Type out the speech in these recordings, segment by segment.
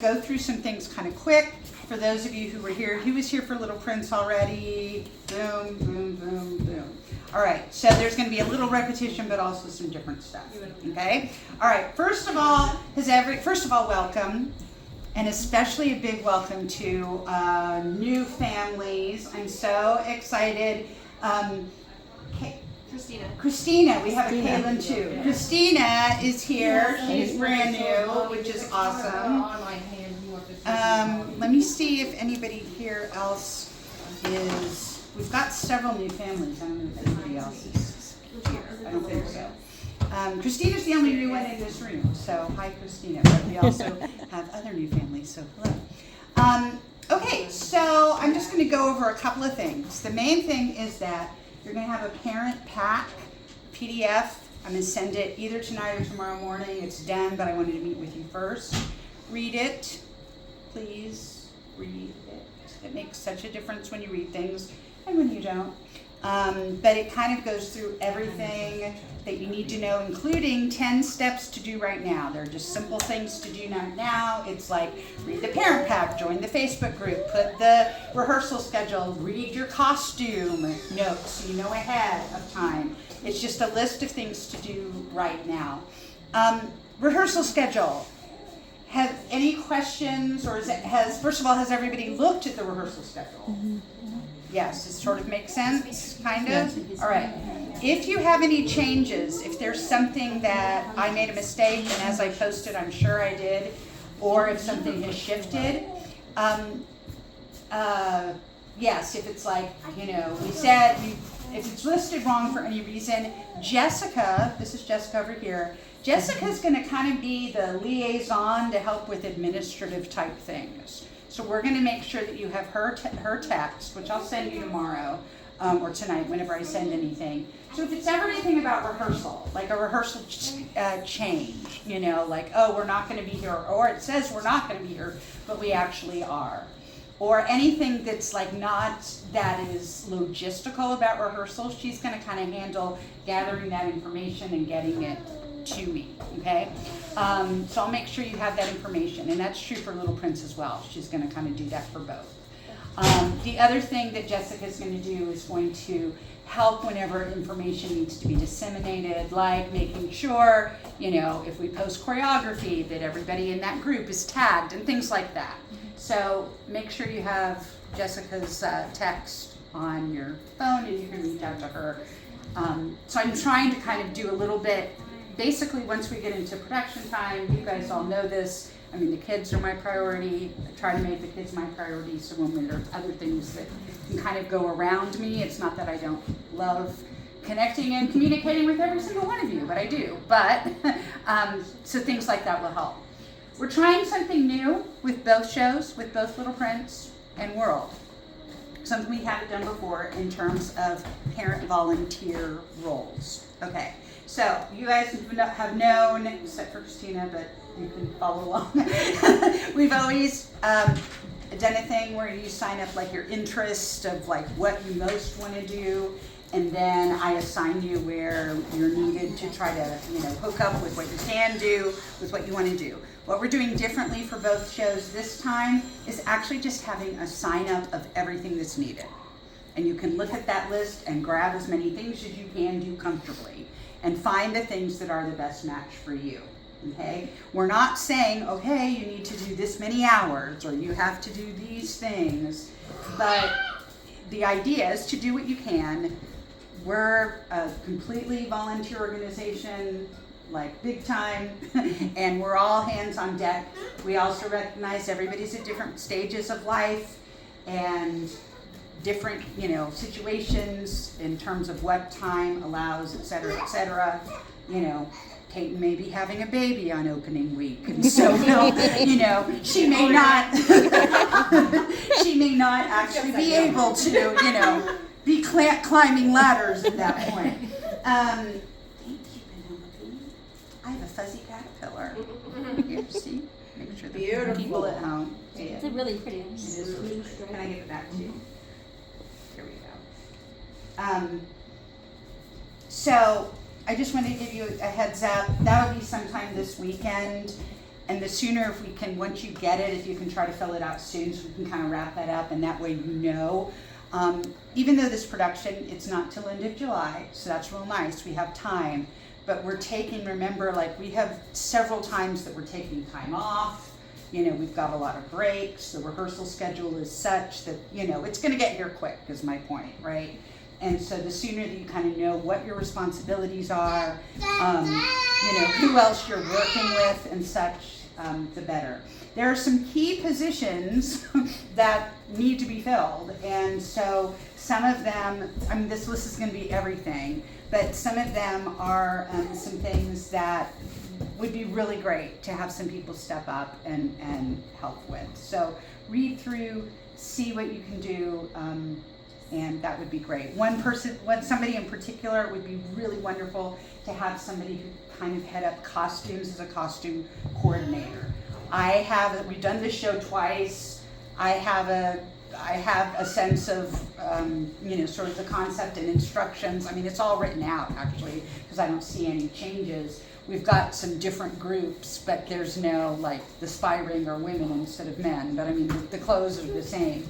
Go through some things kind of quick. For those of you who were here, who was here for Little Prince already? Boom, boom, boom, boom. All right, so there's going to be a little repetition, but also some different stuff. Okay. All right. First of all, welcome, and especially a big welcome to new families. I'm so excited. Christina, we have a Kaylin too. Yeah. Christina is here. She's brand new, which is awesome. Let me see if anybody here else is. We've got several new families. I don't know if anybody else is here. I don't think so. Christina's the only new one in this room. So hi, Christina. But we also have other new families. So hello. Okay, so I'm just going to go over a couple of things. The main thing is that you're going to have a parent pack PDF. I'm going to send it either tonight or tomorrow morning. It's done, but I wanted to meet with you first. Read it. Please read it. It makes such a difference when you read things and when you don't. But it kind of goes through everything that you need to know, including 10 steps to do right now. They're just simple things to do right now. It's like read the parent pack, join the Facebook group, put the rehearsal schedule, read your costume notes so you know ahead of time. It's just a list of things to do right now. Rehearsal schedule. Have any questions, or first of all, has everybody looked at the rehearsal schedule? Mm-hmm. Yes, it sort of makes sense, kind of? All right. If you have any changes, if there's something that I made a mistake, and as I posted, I'm sure I did, or if something has shifted, yes, if it's like, we said, if it's listed wrong for any reason, Jessica, this is Jessica over here, Jessica's going to kind of be the liaison to help with administrative type things. So we're going to make sure that you have her text, which I'll send you tomorrow or tonight, whenever I send anything. So if it's ever anything about rehearsal, like a rehearsal change, like, oh, we're not going to be here, or it says we're not going to be here, but we actually are. Or anything that's like not that is logistical about rehearsal, she's going to kind of handle gathering that information and getting it to me, okay? So I'll make sure you have that information, and that's true for Little Prince as well. She's going to kind of do that for both. The other thing that Jessica's going to do is going to help whenever information needs to be disseminated, like making sure, if we post choreography, that everybody in that group is tagged and things like that. So make sure you have Jessica's text on your phone and you can reach out to her. So I'm trying to kind of do a little bit. Basically, once we get into production time, you guys all know this. I mean, the kids are my priority. I try to make the kids my priority, so when there are other things that can kind of go around me, it's not that I don't love connecting and communicating with every single one of you, but I do. But, so things like that will help. We're trying something new with both shows, with both Little Prince and Whirld. Something we haven't done before in terms of parent volunteer roles. Okay. So you guys have known, except for Christina, but you can follow along. We've always done a thing where you sign up like your interest of like what you most want to do, and then I assign you where you're needed to try to hook up with what you can do, with what you want to do. What we're doing differently for both shows this time is actually just having a sign up of everything that's needed. And you can look at that list and grab as many things as you can do comfortably, and find the things that are the best match for you, okay? We're not saying, okay, you need to do this many hours, or you have to do these things, but the idea is to do what you can. We're a completely volunteer organization, like big time, and we're all hands on deck. We also recognize everybody's at different stages of life, and different, situations in terms of what time allows, et cetera, Peyton may be having a baby on opening week, and so, she may not, she may not actually be able to, be climbing ladders at that point. Thank you, Penelope. I have a fuzzy caterpillar. Here, see? Make sure the people at home see it. It's a really pretty one. It is really pretty. Can I give it back to you? Here we go. So I just wanted to give you a heads up. That will be sometime this weekend. And the sooner if we can, once you get it, if you can try to fill it out soon so we can kind of wrap that up, and that way you know. Even though this production, it's not till end of July, so that's real nice, we have time. But we're taking, remember, like we have several times that we're taking time off. You know, we've got a lot of breaks. The rehearsal schedule is such that, you know, it's gonna get here quick is my point, right? And so the sooner that you kind of know what your responsibilities are, you know, who else you're working with and such, the better. There are some key positions that need to be filled, and so some of them, I mean, this list is going to be everything, but some of them are some things that would be really great to have some people step up and help with. So read through, see what you can do, and that would be great. Somebody in particular, it would be really wonderful to have somebody who kind of head up costumes as a costume coordinator. We've done this show twice. I have a sense of, you know, sort of the concept and instructions. I mean, it's all written out actually, because I don't see any changes. We've got some different groups, but there's no, like, the spy ring are women instead of men, but I mean, the clothes are the same.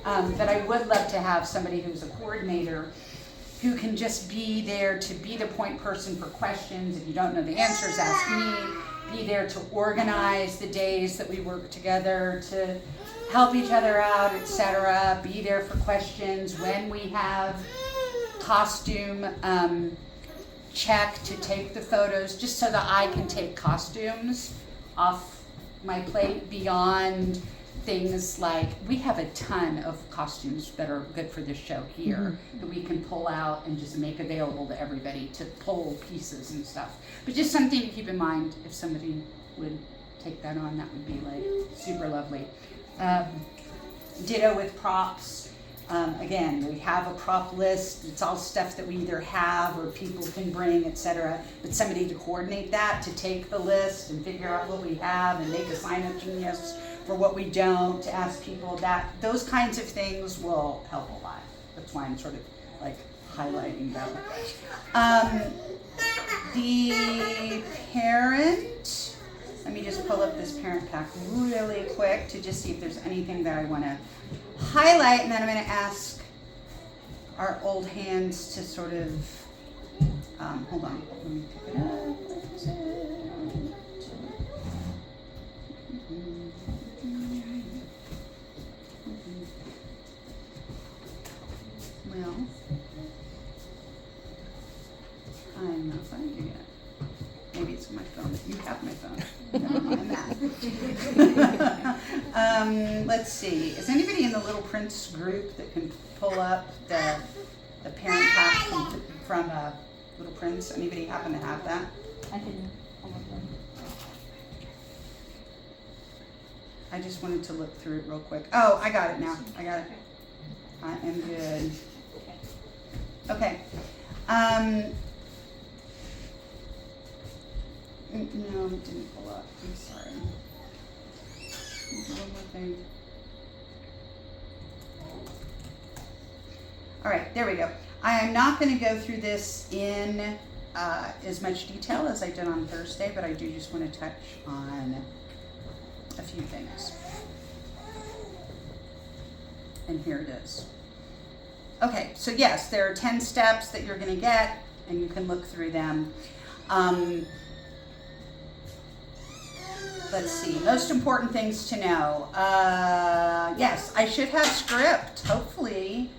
But I would love to have somebody who's a coordinator who can just be there to be the point person for questions. If you don't know the answers, ask me. Be there to organize the days that we work together, to help each other out, etc. Be there for questions when we have costume check to take the photos, just so that I can take costumes off my plate beyond things like, we have a ton of costumes that are good for this show here that we can pull out and just make available to everybody to pull pieces and stuff. But just something to keep in mind, if somebody would take that on, that would be like super lovely. Ditto with props. Again, we have a prop list. It's all stuff that we either have or people can bring, etc. But somebody to coordinate that, to take the list and figure out what we have and make a sign-up genius for what we don't, to ask people that, those kinds of things will help a lot. That's why I'm sort of like highlighting them. The parent, let me just pull up this parent pack really quick to just see if there's anything that I want to highlight, and then I'm going to ask our old hands to sort of, hold on, let me pick it up. Well, I'm not finding it. Maybe it's my phone. You have my phone. Never mind that. Let's see. Is anybody in the Little Prince group that can pull up the parent pack from Little Prince? Anybody happen to have that? I can almost run. I just wanted to look through it real quick. Oh, I got it now. I got it. I am good. Okay. No, it didn't pull up. I'm sorry. I'll do one more thing. All right, there we go. I am not going to go through this in as much detail as I did on Thursday, but I do just want to touch on a few things. And here it is. Okay, so yes, there are 10 steps that you're going to get, and you can look through them. Let's see, most important things to know. Yes, I should have script, hopefully,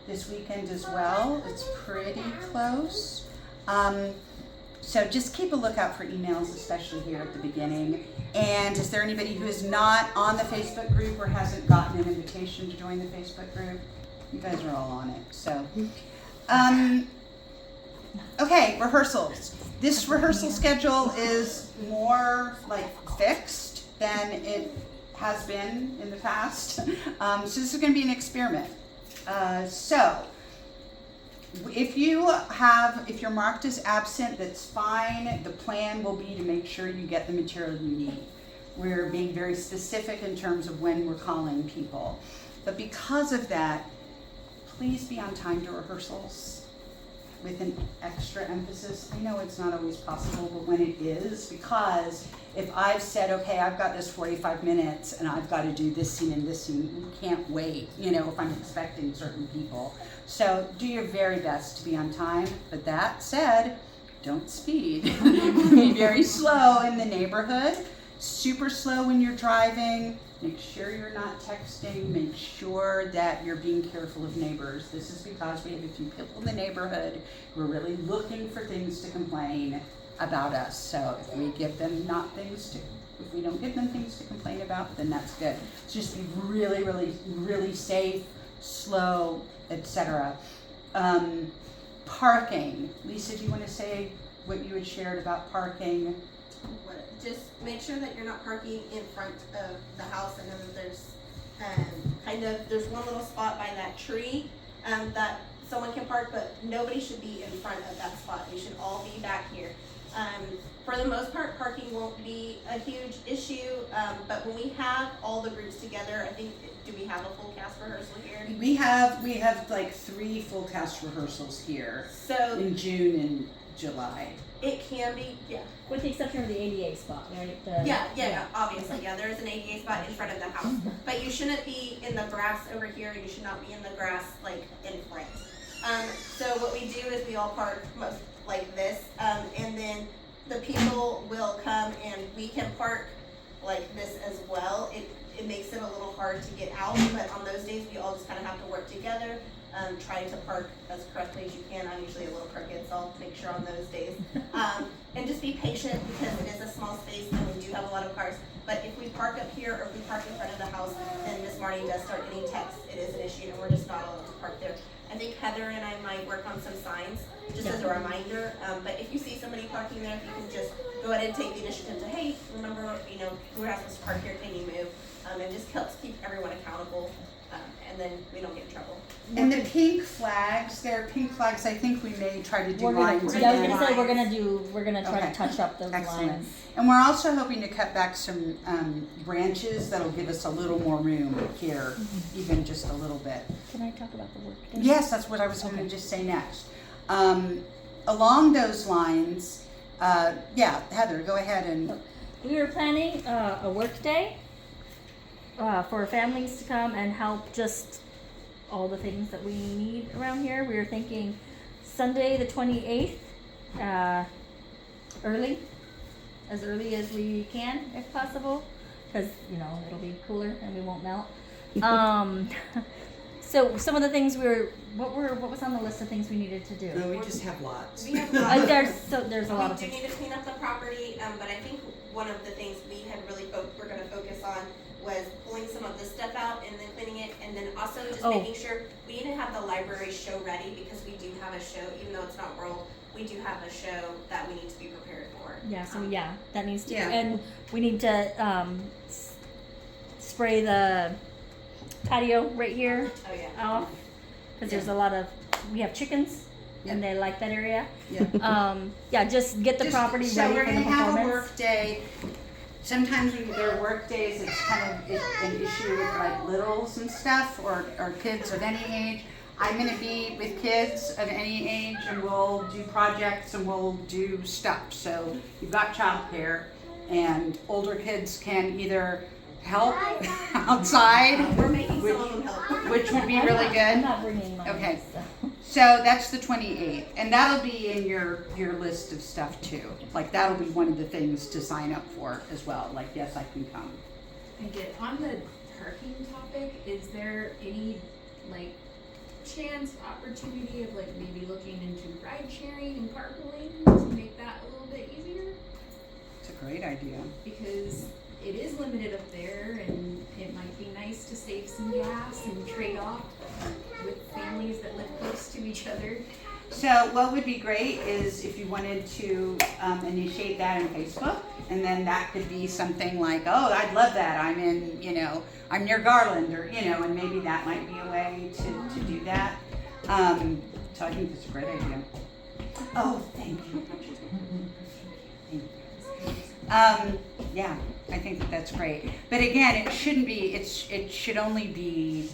this weekend as well. It's pretty close. So just keep a lookout for emails, especially here at the beginning. And is there anybody who is not on the Facebook group or hasn't gotten an invitation to join the Facebook group? You guys are all on it, so. Okay, rehearsals. This rehearsal schedule is more like fixed than it has been in the past. So this is going to be an experiment. So if you're marked as absent, that's fine. The plan will be to make sure you get the material you need. We're being very specific in terms of when we're calling people. But because of that, please be on time to rehearsals. with an extra emphasis. I know it's not always possible, but when it is, because if I've said, okay, I've got this 45 minutes and I've got to do this scene and this scene, we can't wait, you know, if I'm expecting certain people. So do your very best to be on time, but that said, don't speed. Be very slow in the neighborhood, super slow when you're driving. Make sure you're not texting. Make sure that you're being careful of neighbors. This is because we have a few people in the neighborhood who are really looking for things to complain about us. So if we give them if we don't give them things to complain about, then that's good. So just be really, really, really safe, slow, etc. Parking. Lisa, do you want to say what you had shared about parking? Just make sure that you're not parking in front of the house. I know that there's there's one little spot by that tree that someone can park, but nobody should be in front of that spot. They should all be back here. For the most part, parking won't be a huge issue, but when we have all the groups together, I think, do we have a full cast rehearsal here? We have like 3 full cast rehearsals here So in June and July. it can be, yeah. With the exception of the ADA spot, right? Yeah, obviously, yeah, there is an ADA spot in front of the house, but you shouldn't be in the grass over here, you should not be in the grass, like, in front. So what we do is we all park like this, and then the people will come and we can park like this as well. It makes it a little hard to get out, but on those days, we all just kind of have to work together, try to park as correctly as you can. I'm usually a little crooked, so I'll make sure on those days. And just be patient because it is a small space and we do have a lot of cars. But if we park up here or if we park in front of the house and Miss Marty does start getting texts, it is an issue and we're just not allowed to park there. I think Heather and I might work on some signs just as a reminder. But if you see somebody parking there, if you can just go ahead and take the initiative to, hey, remember, you know, we're not supposed to park here, can you move? And just helps keep everyone accountable, and then we don't get in trouble. And the pink flags, there are pink flags. I think we may try to do We're gonna, lines. yeah, I was again. gonna say we're gonna try Okay. to touch up those Excellent. lines. And we're also hoping to cut back some branches that'll give us a little more room here, even just a little bit. Can I talk about the work day? Yes, that's what I was hoping to just say next. Along those lines, yeah, Heather, go ahead and. We were planning a work day for families to come and help just all the things that we need around here. We were thinking Sunday the 28th, as early as we can if possible, because you know it'll be cooler and we won't melt. So some of the things what was on the list of things we needed to do? No, we just have lots. We have lots. There's a lot of We do things. need to clean up the property, but I think one of the things we had really we're going to focus on was pulling some of this stuff out and then cleaning it, and then also just making sure we need to have the library show ready because we do have a show, even though it's not Whirld, we do have a show that we need to be prepared for. Yeah, so that needs to Yeah. be, and we need to spray the patio right here Oh yeah. off, because there's a lot of, we have chickens and they like that area. Yeah. Just get the property So ready we're for the gonna have a performance. work day. Sometimes when there are work days, it's kind of an issue with like littles and stuff, or kids of any age. I'm gonna be with kids of any age, and we'll do projects and we'll do stuff. So you've got childcare, and older kids can either help outside, We're making some of them help. which would be I'm really not- good. I'm not bringing mine. Okay. So. So that's the 28th, and that'll be in your list of stuff too. Like that'll be one of the things to sign up for as well. Like, yes, I can come. I get on the parking topic. Is there any like chance, opportunity of like maybe looking into ride sharing and carpooling to make that a little bit easier? It's a great idea. Because it is limited up there, and it might be nice to save some gas and trade off with families that live close to each other. So what would be great is if you wanted to initiate that on Facebook, and then that could be something like, oh, I'd love that. I'm in, I'm near Garland, or, and maybe that might be a way to do that. So I think that's a great idea. Oh, thank you. Yeah, I think that's great. But again, it shouldn't be, it should only be,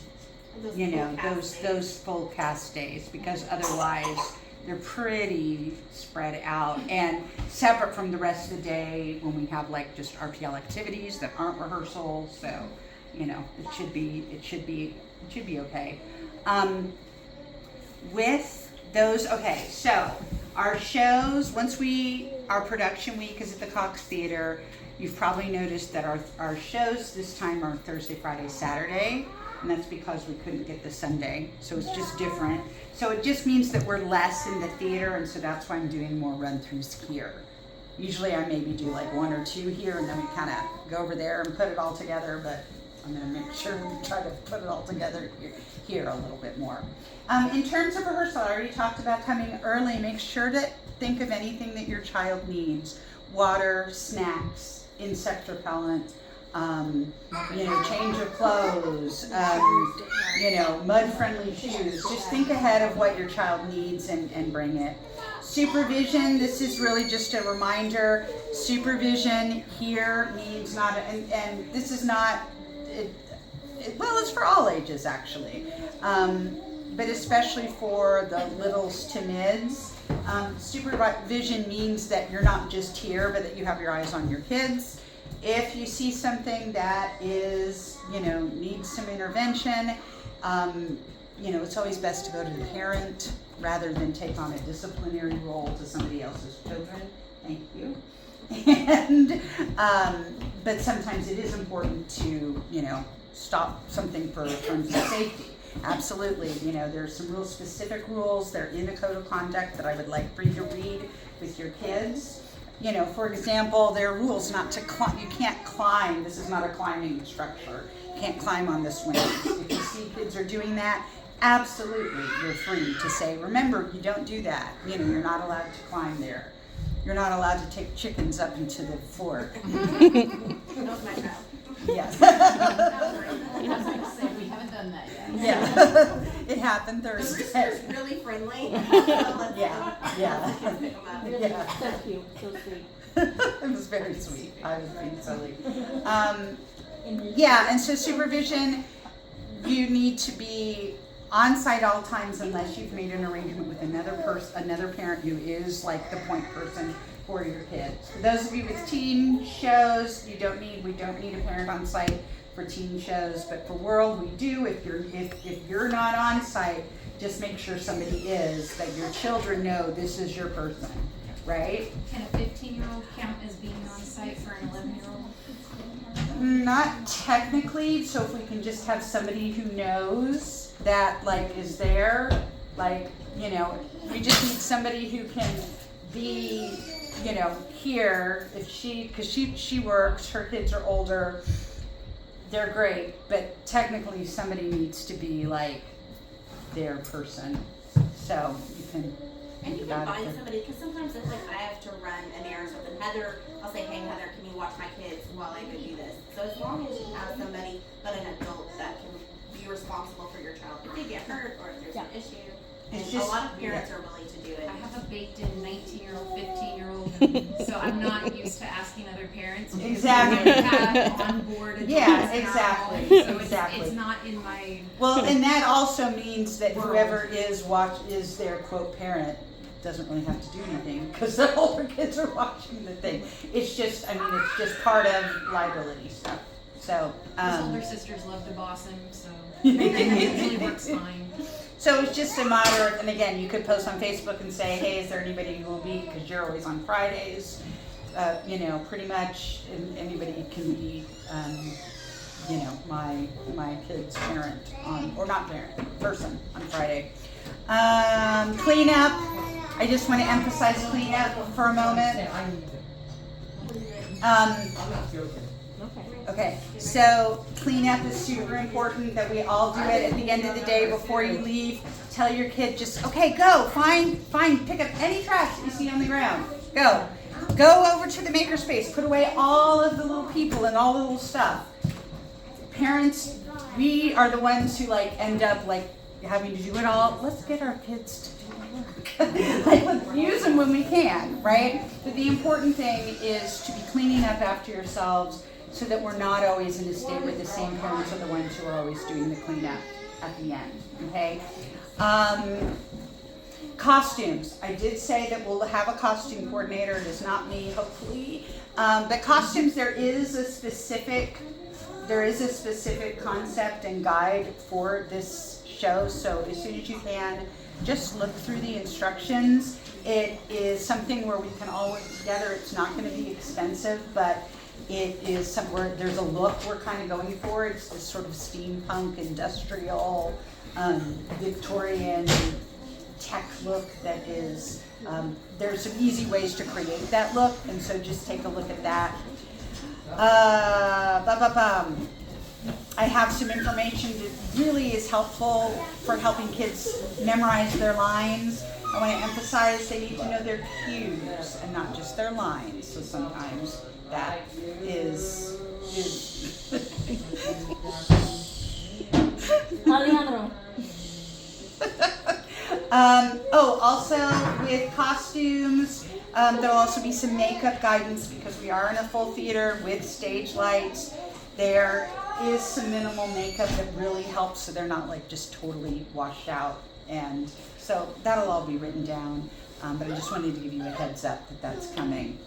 those full cast days, because otherwise they're pretty spread out and separate from the rest of the day when we have like just RPL activities that aren't rehearsals. So, you know, it should be okay. With those, okay, so our shows, our production week is at the Cox Theater. You've probably noticed that our shows this time are Thursday, Friday, Saturday, and that's because we couldn't get the Sunday, so it's just different. So it just means that we're less in the theater, and so that's why I'm doing more run-throughs here. Usually I maybe do like 1 or 2 here, and then we kind of go over there and put it all together, but I'm going to make sure we try to put it all together here a little bit more. In terms of rehearsal, I already talked about coming early. Make sure to think of anything that your child needs. Water, snacks, insect repellent, change of clothes, mud-friendly shoes. Just think ahead of what your child needs and bring it. Supervision, this is really just a reminder. Supervision here means not, and this is not, it's for all ages actually, but especially for the littles to mids. Supervision means that you're not just here, but that you have your eyes on your kids. If you see something that is, needs some intervention, it's always best to go to the parent rather than take on a disciplinary role to somebody else's children. Thank you. And, but sometimes it is important to, stop something for safety. Absolutely. There's some real specific rules. They're in a code of conduct that I would like for you to read with your kids. For example, there are rules not to climb. You can't climb. This is not a climbing structure. You can't climb on the swings. If you see kids are doing that, absolutely, you're free to say, remember, you don't do that. You're not allowed to climb there. You're not allowed to take chickens up into the floor. That was my child. Yes. I was going to say, we haven't done that yet. Yeah. It happened The Thursday. rooster's really friendly. So let's Yeah. kids pick 'em up. Yeah. So cute, so sweet. It was very sweet. I was being silly. And so supervision, you need to be on site all times unless you've made an arrangement with another parent who is like the point person for your kids. For those of you with teen shows, we don't need a parent on site for teen shows, but for Whirld we do. If you're not on site, just make sure somebody is, that your children know this is your person, right? Can a 15-year-old count as being on site for an 11-year-old? Not technically, so if we can just have somebody who knows that is there, we just need somebody who can be, here because she works, her kids are older, they're great, but technically somebody needs to be their person, so you can. And you can find somebody, because sometimes it's I have to run an errand or something. Heather, I'll say, hey Heather, can you watch my kids while I go do this? So as long as you have somebody, but an adult that can be responsible for your child if they get hurt or if there's an issue. It's And just- a lot of parents are willing to do it. I have a baked-in 19-year-old, 15-year-old, so I'm not used to asking other parents. because Exactly. We have on-board adults Yeah, in our exactly, home, so exactly. it's not in my. Well, and that also means that whoever is their quote parent doesn't really have to do anything because the older kids are watching the thing. It's just part of liability stuff. So, His older sisters love to boss him, so it usually works fine. So it's just a matter of, and again, you could post on Facebook and say, hey, is there anybody who will be, because you're always on Fridays, pretty much anybody can be, my kid's parent or not parent, person on Friday. Cleanup, I just want to emphasize cleanup for a moment. Okay, so cleanup is super important that we all do it at the end of the day before you leave. Tell your kid go, pick up any trash that you see on the ground. Go over to the makerspace, put away all of the little people and all the little stuff. Parents, we are the ones who end up having to do it all. Let's get our kids to do the work. Let's use them when we can, right? But the important thing is to be cleaning up after yourselves so that we're not always in a state where the same parents are the ones who are always doing the cleanup at the end, okay? Costumes. I did say that we'll have a costume coordinator. It is not me, hopefully. But costumes, there is a specific concept and guide for this show. So as soon as you can, just look through the instructions. It is something where we can all work together. It's not going to be expensive, but it is somewhere, there's a look we're kind of going for. It's this sort of steampunk, industrial, Victorian tech look that is, there's some easy ways to create that look, and so just take a look at that. I have some information that really is helpful for helping kids memorize their lines. I want to emphasize they need to know their cues and not just their lines. So sometimes that is Alejandro. Also with costumes, there'll also be some makeup guidance because we are in a full theater with stage lights. There is some minimal makeup that really helps so they're not like just totally washed out, and so that'll all be written down, but I just wanted to give you a heads up that that's coming.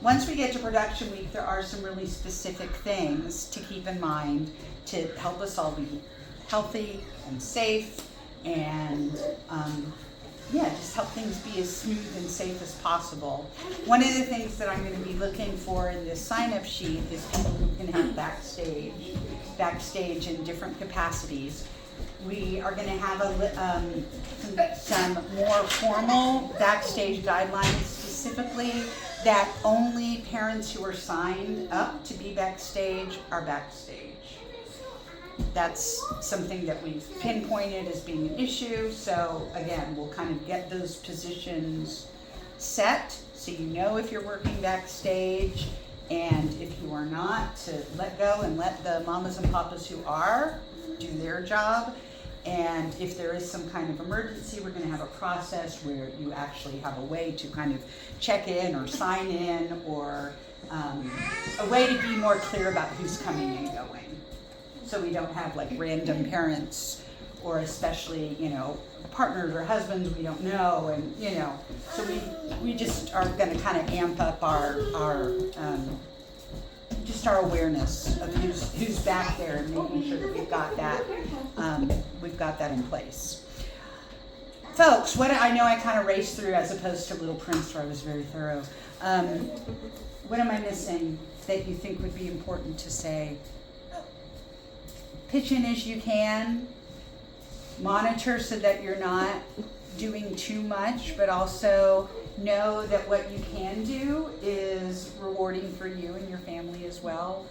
Once we get to production week, there are some really specific things to keep in mind to help us all be healthy and safe, and just help things be as smooth and safe as possible. One of the things that I'm going to be looking for in this sign-up sheet is people who can have backstage in different capacities. We are going to have some more formal backstage guidelines, specifically that only parents who are signed up to be backstage are backstage. That's something that we've pinpointed as being an issue. So again, we'll kind of get those positions set so you know if you're working backstage, and if you are not, to let go and let the mamas and papas who are do their job. And if there is some kind of emergency, we're going to have a process where you actually have a way to kind of check in or sign in, or a way to be more clear about who's coming and going. So we don't have like random parents, or especially, partners or husbands we don't know, and so we just are going to kind of amp up our awareness of who's back there, and making sure that we've got that in place. Folks, I know I kind of raced through as opposed to Little Prince, where I was very thorough. What am I missing that you think would be important to say? Pitch in as you can. Monitor so that you're not doing too much, but also know that what you can do is rewarding for you and your family as well.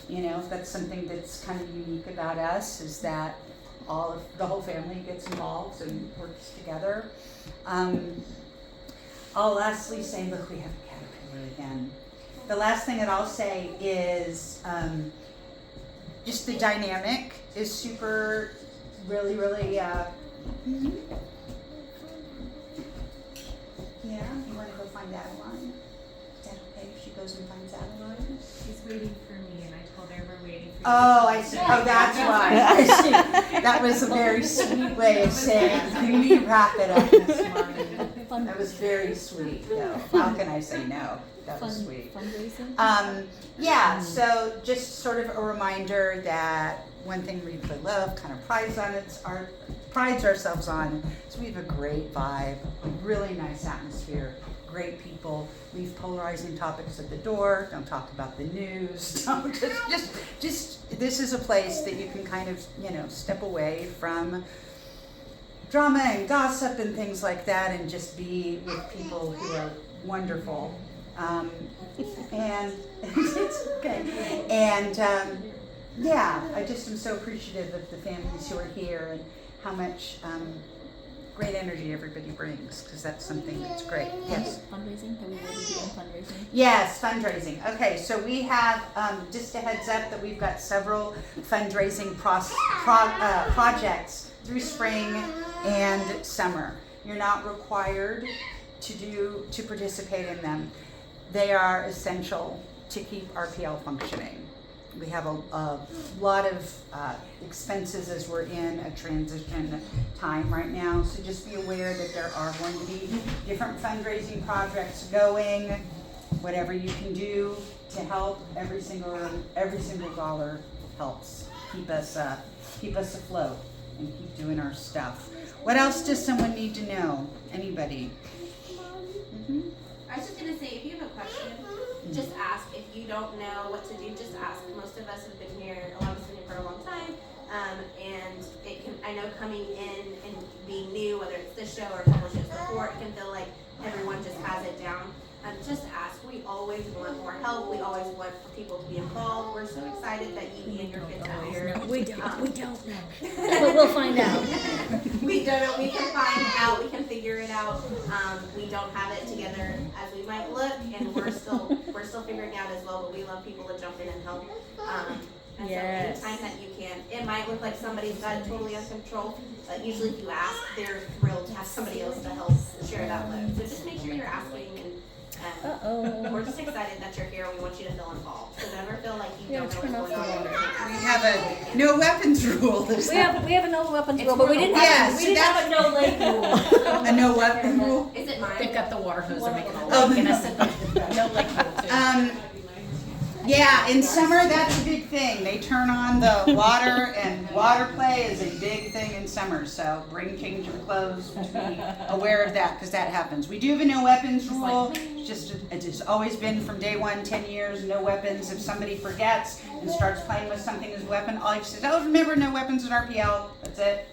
That's something that's kind of unique about us, is that the whole family gets involved and works together. I'll lastly say, look, we have a caterpillar again. The last thing that I'll say is just the dynamic is super, really, really, Yeah, you want to go find Adeline? Is that okay if she goes and finds Adeline? She's waiting for me, and I told her we're waiting for you. Oh, I see. Oh, that's why. I see. That was a very sweet way of saying, can we wrap it up this morning? That was very sweet, though. How can I say no? That was sweet. Fundraising? So just sort of a reminder that one thing we love, kind of prides ourselves on, is we have a great vibe, a really nice atmosphere, great people. Leave polarizing topics at the door. Don't talk about the news. Don't just this is a place that you can kind of step away from drama and gossip and things like that, and just be with people who are wonderful. And it's okay. And I just am so appreciative of the families who are here and how much great energy everybody brings, because that's something that's great. Yes. Fundraising? Have we already done fundraising? Yes, fundraising. Okay, so we have just a heads up that we've got several fundraising projects through spring and summer. You're not required to participate in them. They are essential to keep RPL functioning. we have a lot of expenses as we're in a transition time right now. So just be aware that there are going to be different fundraising projects going. Whatever you can do to help, every single dollar helps keep us afloat and keep doing our stuff. What else does someone need to know? Anybody? Mm-hmm. I was just gonna say, if you have a question, just ask. If you don't know what to do, just ask. Most of us have been here, a lot of us have been here for a long time, and it can, I know coming in and being new, whether it's this show or a couple shows before, it can feel like everyone just has it down. Just ask. We always want more help. We always want for people to be involved. We're so excited that you and your kids are here. We don't know. But we'll find out. We don't know. We can find out. We can figure it out. We don't have it together as we might look, and we're still figuring out as well. But we love people to jump in and help. And Yes. so anytime that you can, it might look like somebody's got it totally under control. But usually, if you ask, they're thrilled to have somebody else to help share that load. So just make sure you're asking and. We're just excited that you're here. We want you to feel involved. So never feel like you don't know turn what's off going the on. water. We have a no weapons rule. Is We that have a no weapons It's rule, but we more didn't like- have Yeah, we so didn't have a no lake rule. a no weapon rule? Is it mine? They've got the water hose, they're making a Oh, lake, and I said, no lake rule too. Yeah, in summer that's a big thing. They turn on the water, and water play is a big thing in summer. So bring change of clothes to be aware of that, because that happens. We do have a no weapons rule. It's always been from day one, 10 years, no weapons. If somebody forgets and starts playing with something as a weapon, all you say is, "Oh, remember, no weapons in RPL." That's it.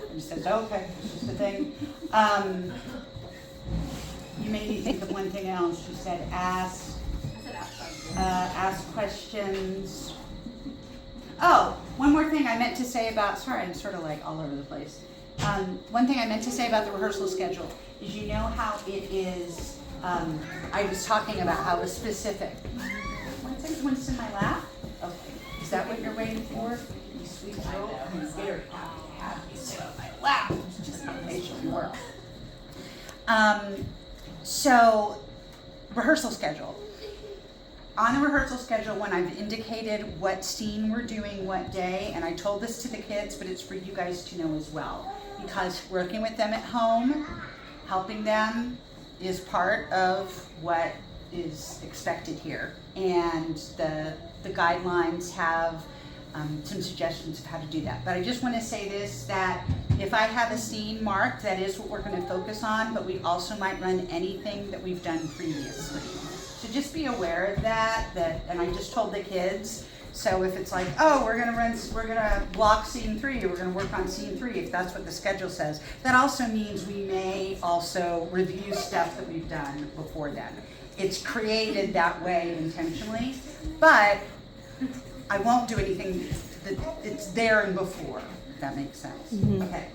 And he says, "Okay, it's just a thing." You made me think of one thing else. You said ask. Ask questions. Oh, one more thing I meant to say about, sorry, I'm sort of like all over the place. One thing I meant to say about the rehearsal schedule is, you know how it is, I was talking about how it was specific. One second, you want to sit in my lap? Okay, is that what you're waiting for? You sweet girl, I'm very happy to have you sit on my lap. It's just how patient you work. So, rehearsal schedule. On the rehearsal schedule, when I've indicated what scene we're doing what day, and I told this to the kids, but it's for you guys to know as well, because working with them at home, helping them is part of what is expected here. And the guidelines have some suggestions of how to do that. But I just want to say this, that if I have a scene marked, that is what we're going to focus on, but we also might run anything that we've done previously. So just be aware of that, and I just told the kids, so if it's like, oh, we're gonna block scene 3, we're gonna work on scene 3, if that's what the schedule says, that also means we may also review stuff that we've done before then. It's created that way intentionally, but I won't do anything that it's there and before, if that makes sense. Mm-hmm. Okay.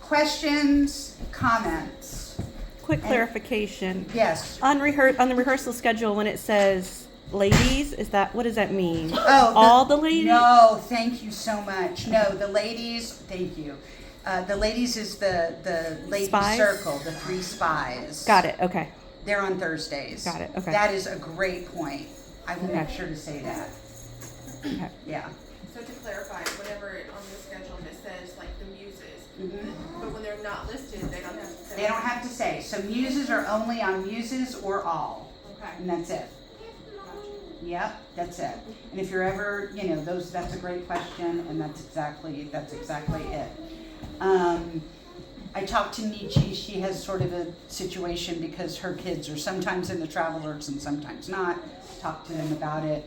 Questions, comments? Quick clarification. Yes. On the rehearsal schedule, when it says ladies, what does that mean? Oh, all the ladies? No, thank you so much. No, the ladies, thank you. The ladies is the lady Spies? circle, the 3 spies. Got it. Okay. They're on Thursdays. Got it, okay. That is a great point. I will make Okay. sure to say that. Okay. Yeah. So to clarify, whenever on the schedule it says like the muses, Mhm. but when they're not listed, they don't have to say. They don't have to say. So muses are only on muses or all, Okay. and that's it. Yep, that's it. And if you're ever, that's a great question, and that's exactly it. I talked to Nietzsche. She has sort of a situation because her kids are sometimes in the Travelers and sometimes not. Talked to them about it.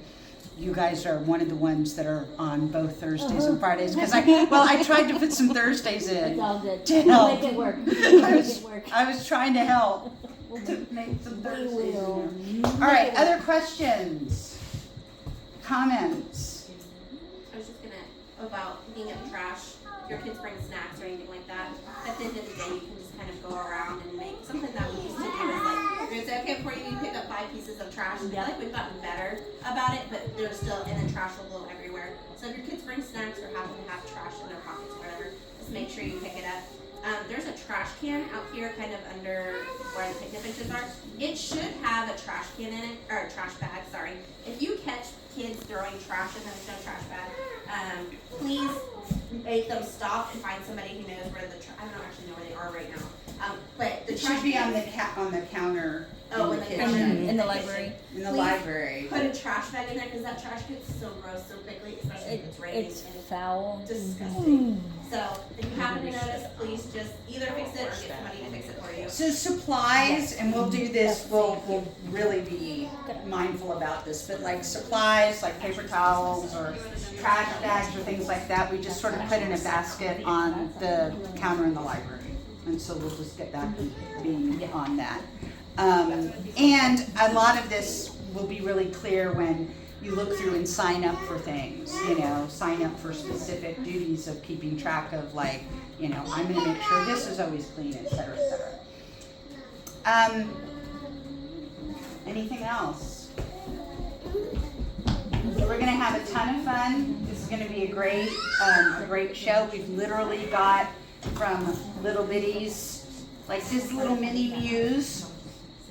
You guys are one of the ones that are on both Thursdays and Fridays, because I tried to put some Thursdays in. It's all good. To We'll help. make it work. I We'll make was, it work. I was trying to help to make some We Thursdays will. in there. All right, other questions, comments? I was just gonna, about being at the trash, your kids bring snacks or anything like that. At the end of the day, you can just kind of go around and make something that we used to do is like, you're gonna say, okay, before you pick up 5 pieces of trash. I feel like we've gotten better about it, but there's still, and then trash will blow everywhere. So if your kids bring snacks or happen to have trash in their pockets or whatever, just make sure you pick it up. There's a trash trash can out here, kind of under where the picnic benches are. It should have a trash can in it, or a trash bag, sorry. If you catch kids throwing trash in there's no trash bag, please make them stop and find somebody who knows where I don't actually know where they are right now. But the It trash should be on can, the counter Oh, in the in the kitchen, kitchen. In the library. in the Please library. put a trash bag in there because that trash gets so gross so quickly, especially if it's raining. It's and foul. disgusting. So if you happen to notice, please just either fix it or get somebody to fix it for you. So supplies, and we'll do this, we'll really be mindful about this, but like supplies, like paper towels or trash bags or things like that, we just sort of put in a basket on the counter in the library. And so we'll just get back to being on that. And a lot of this will be really clear when you look through and sign up for things, sign up for specific duties of keeping track of like, I'm gonna make sure this is always clean, et cetera, et cetera. Anything else? So we're gonna have a ton of fun. This is gonna be a great show. We've literally got from little bitties, like this little mini muse.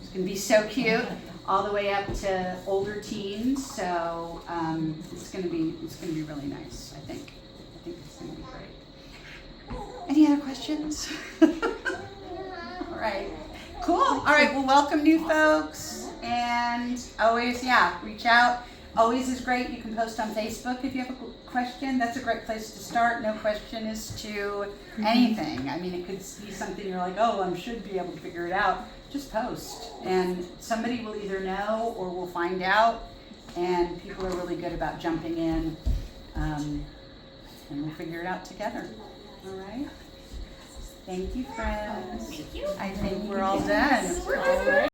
It's gonna be so cute, all the way up to older teens. So it's gonna be really nice. I think it's gonna be great. Any other questions? All right, cool. All right, well, welcome new folks, and always, reach out. Always is great. You can post on Facebook if you have a question. That's a great place to start. No question is to anything. I mean, it could be something you're like, oh, I should be able to figure it out. Just post, and somebody will either know or will find out. And people are really good about jumping in, and we'll figure it out together. All right. Thank you, friends. Thank you. I think we're all done.